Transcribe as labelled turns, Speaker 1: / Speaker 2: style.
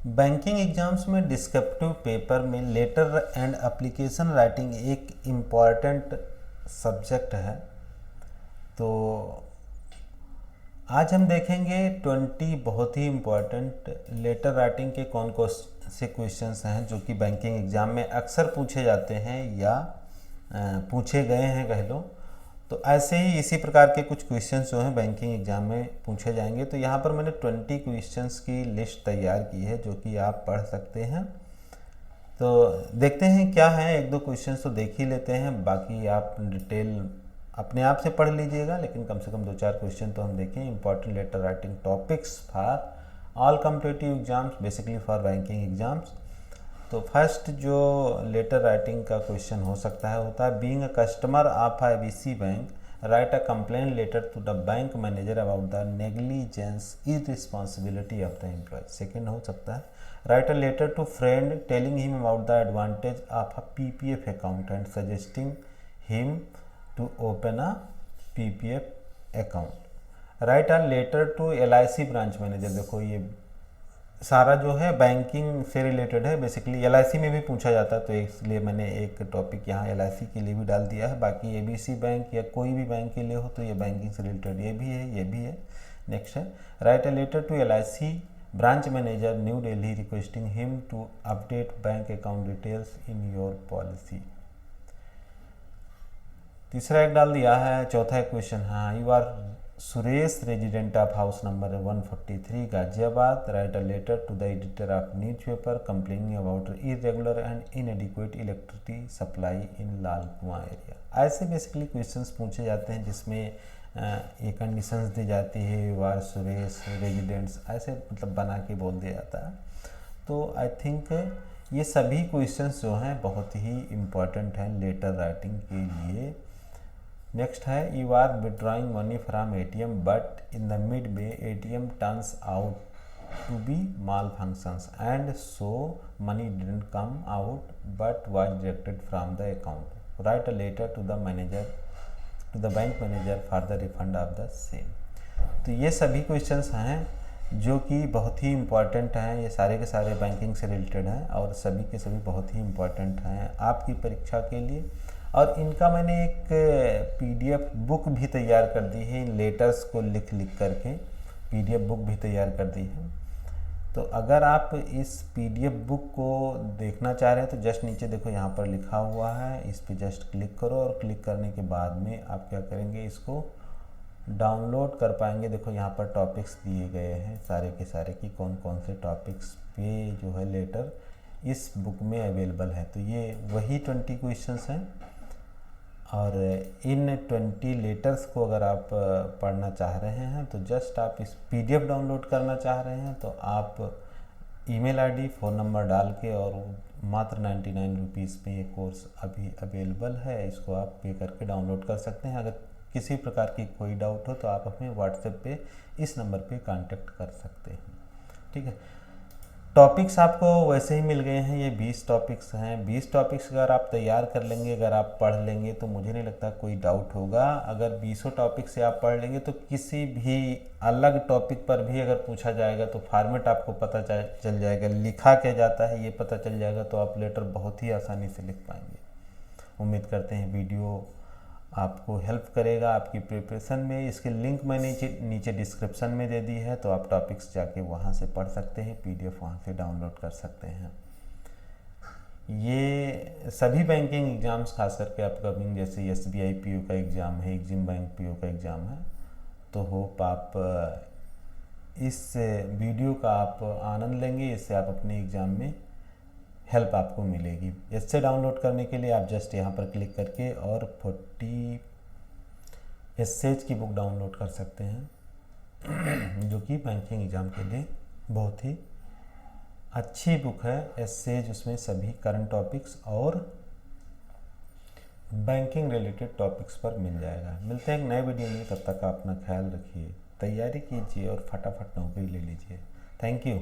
Speaker 1: Banking exams में descriptive paper में letter and application writing एक इम्पॉर्टेंट सब्जेक्ट है। तो आज हम देखेंगे 20 बहुत ही इम्पॉर्टेंट लेटर राइटिंग के कौन कौन से क्वेश्चंस हैं जो कि बैंकिंग एग्ज़ाम में अक्सर पूछे जाते हैं या पूछे गए हैं कह लो। तो ऐसे ही इसी प्रकार के कुछ क्वेश्चंस जो हैं बैंकिंग एग्ज़ाम में पूछे जाएंगे। तो यहाँ पर मैंने 20 क्वेश्चंस की लिस्ट तैयार की है जो कि आप पढ़ सकते हैं। तो देखते हैं क्या है, एक दो क्वेश्चंस तो देख ही लेते हैं, बाकी आप डिटेल अपने आप से पढ़ लीजिएगा, लेकिन कम से कम 2-4 क्वेश्चन तो हम देखें। Important letter writing topics for all competitive exams, basically for banking exams. तो फर्स्ट जो लेटर राइटिंग का क्वेश्चन हो सकता है होता है, being a customer of IBC bank write a complaint letter to the bank manager about the negligence irresponsibility of the employee. Second हो सकता है, write a letter to friend telling him about the advantage of a PPF account and suggesting him to open a PPF account. Write a letter to LIC branch manager. देखो ये सारा जो है banking से related है, basically LIC में भी पूछा जाता है, तो इसलिए मैंने एक टॉपिक यहाँ एलआईसी के लिए भी डाल दिया है। बाकी एबीसी बैंक या कोई भी बैंक के लिए हो तो ये बैंकिंग से रिलेटेड ये भी है, ये भी है। नेक्स्ट है, write a letter to LIC branch manager New Delhi requesting him to update bank account details in your policy. तीसरा एक डाल दिया है। चौथा क्वेश्चन, हाँ, you are Suresh resident of house number 143 Ghaziabad, write a letter to the editor of newspaper complaining about irregular and inadequate electricity supply in Lal Kuan area. ऐसे basically questions पूछे जाते हैं जिसमें ये कंडीशंस दी जाती है, यू आर सुरेश रेजिडेंट्स, ऐसे मतलब बना के बोल दिया जाता है। तो आई थिंक ये सभी क्वेश्चंस जो हैं बहुत ही इम्पॉर्टेंट हैं लेटर राइटिंग के लिए। नेक्स्ट है, you are withdrawing money from ATM but in the mid way ATM turns out to be malfunctions and so money didn't come out but was deducted from the account. Write a letter to the manager to the bank manager for the refund of the same. तो ये सभी questions हैं जो कि बहुत ही important हैं, ये सारे के सारे बैंकिंग से रिलेटेड हैं और सभी के सभी बहुत ही इम्पॉर्टेंट हैं आपकी परीक्षा के लिए। और इनका मैंने एक पीडीएफ बुक भी तैयार कर दी है, इन लेटर्स को लिख करके पीडीएफ बुक भी तैयार कर दी है। तो अगर आप इस पीडीएफ बुक को देखना चाह रहे हैं तो जस्ट नीचे देखो यहाँ पर लिखा हुआ है, इस पर जस्ट क्लिक करो और क्लिक करने के बाद में आप क्या करेंगे, इसको डाउनलोड कर पाएंगे। देखो यहाँ पर टॉपिक्स दिए गए हैं सारे के सारे कि कौन कौन से टॉपिक्स पे जो है लेटर इस बुक में अवेलेबल है। तो ये वही 20 क्वेश्चंस हैं और इन 20 लेटर्स को अगर आप पढ़ना चाह रहे हैं तो जस्ट आप इस पीडीएफ डाउनलोड करना चाह रहे हैं तो आप ईमेल आईडी फ़ोन नंबर डाल के, और मात्र 99 रुपीज़ में ये कोर्स अभी अवेलेबल है, इसको आप पे करके डाउनलोड कर सकते हैं। अगर किसी प्रकार की कोई डाउट हो तो आप हमें व्हाट्सएप पे इस नंबर पे कांटेक्ट कर सकते हैं। ठीक है, टॉपिक्स आपको वैसे ही मिल गए हैं, ये 20 टॉपिक्स हैं। 20 टॉपिक्स अगर आप तैयार कर लेंगे, अगर आप पढ़ लेंगे तो मुझे नहीं लगता कोई डाउट होगा। अगर 20 टॉपिक से आप पढ़ लेंगे तो किसी भी अलग टॉपिक पर भी अगर पूछा जाएगा तो फॉर्मेट आपको पता चल जाएगा, लिखा क्या जाता है ये पता चल जाएगा, तो आप लेटर बहुत ही आसानी से लिख पाएंगे। उम्मीद करते हैं वीडियो आपको हेल्प करेगा आपकी प्रिपरेशन में। इसके लिंक मैंने नीचे डिस्क्रिप्शन में दे दी है, तो आप टॉपिक्स जाके वहाँ से पढ़ सकते हैं, पीडीएफ वहाँ से डाउनलोड कर सकते हैं। ये सभी बैंकिंग एग्ज़ाम्स खास करके अपकमिंग जैसे एसबीआई पीओ का एग्ज़ाम है, एग्जिम बैंक पीओ का एग्ज़ाम है, तो होप आप इस वीडियो का आप आनंद लेंगे, इससे आप अपने एग्ज़ाम में हेल्प आपको मिलेगी। इससे डाउनलोड करने के लिए आप जस्ट यहाँ पर क्लिक करके और 40 एसेज की बुक डाउनलोड कर सकते हैं जो कि बैंकिंग एग्ज़ाम के लिए बहुत ही अच्छी बुक है। एसेज उसमें सभी करंट टॉपिक्स और बैंकिंग रिलेटेड टॉपिक्स पर मिल जाएगा। मिलते हैं एक नए वीडियो में, तब तक आप अपना ख्याल रखिए, तैयारी कीजिए और फटाफट नौकरी ले लीजिए। Thank you.